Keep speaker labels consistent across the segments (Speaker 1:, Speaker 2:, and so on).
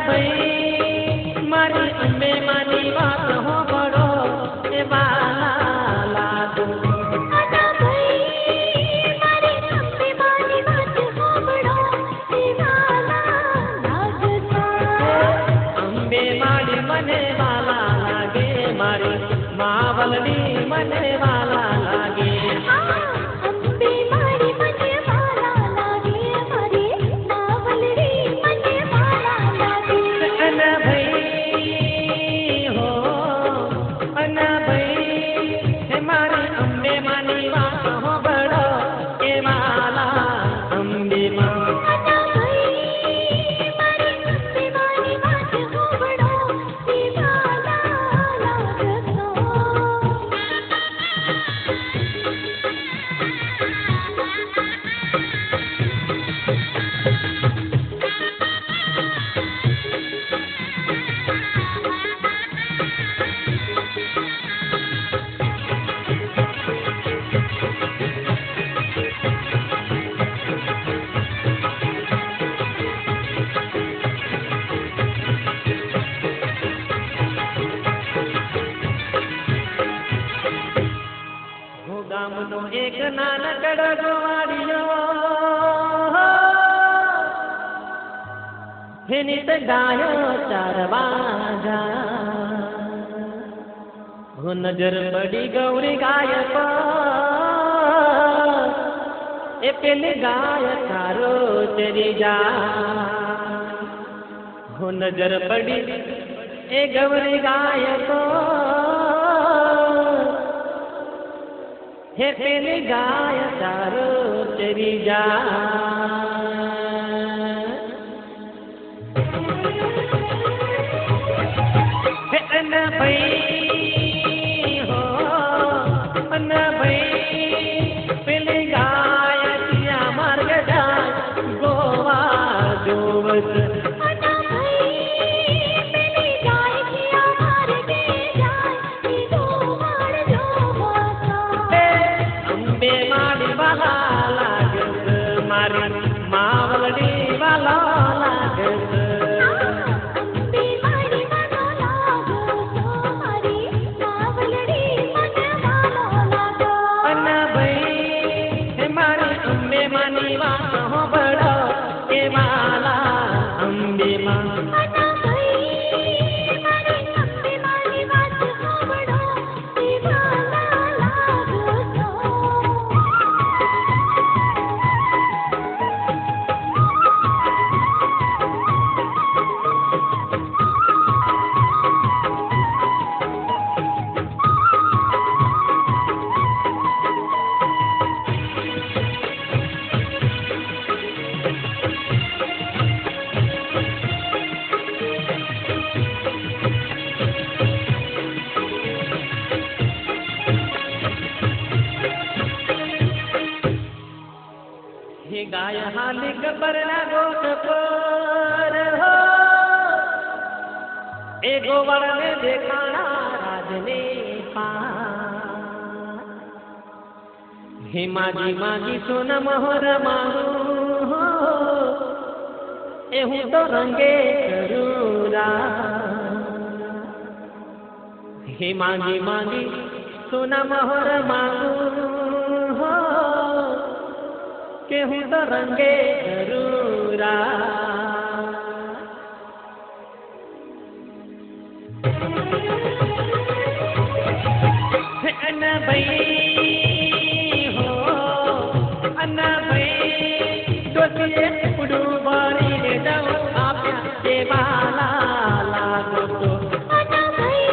Speaker 1: भाई मारी अंबे मानी बात हो बड़ो ए बाला लागो
Speaker 2: अना भाई मारी अंबे मानी बात हो बड़ो ए बाला लागता
Speaker 1: अंबे माड़ी मने वाला लागे मारी मावलनी मने वाला लागे
Speaker 2: अंबे मारी मने वाला लागे मारी मावलनी मने वाला लागे
Speaker 1: अना भाई हो अना भाई हे मारी अंबे मानी बात हो बड़ो ए वाला अंबे माँ
Speaker 2: अना भाई मारी अंबे मानी बात हो बड़ो ए वाला लागता
Speaker 1: ગામનો એક નાનકડો ગોવાળિયો એની તો ગાયો ચારવા જા હો નજર પડી ગૌરી ગાય પર એ પેલી ગાય તારો ચરી जा हो नजर पड़ी ए गौरी गाय को हे पेली गाय तारो चरी जा हे अन भई हो अन भई पेली गाय तिया मार्ग जाय गोवा जोवत
Speaker 2: अना भाई मेरी गाय किया मार के जाए तो मार जो वासा
Speaker 1: अंबे माड़ी वाला लागत मारी मावलडी वाला लागत
Speaker 2: अंबे मारी मनो लागो तो मारी मावलड़ी मन वाला लागो
Speaker 1: अन भई हे मारी अंबे मानी वात हो बड़ो के वाला अंबे माँ
Speaker 2: अना भाई मारी अंबे मारी बात हो बड़ो ए वाला लागो
Speaker 1: हे गाय हाली गबरना गोट पर हो ए गोवर ने देखाना राजने पार हे मागी मागी सोन मोहर मांगू हो ए हूँ तो रंगे करूरा हे मागी मागी सोन मोहर मांगू हो के हूँ तो रंगे करूरा अन भई हो अन भई दोसिए उड़ू बारी ने जाओ आप के वाला लागो तो
Speaker 2: अना भाई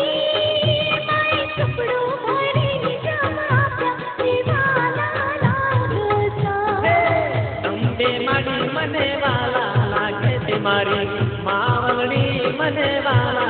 Speaker 2: मारी कपड़ो भरी निजामा ए वाला लागता
Speaker 1: अंबे माड़ी मने वाला लागे ते मारी मावड़ी मने वाला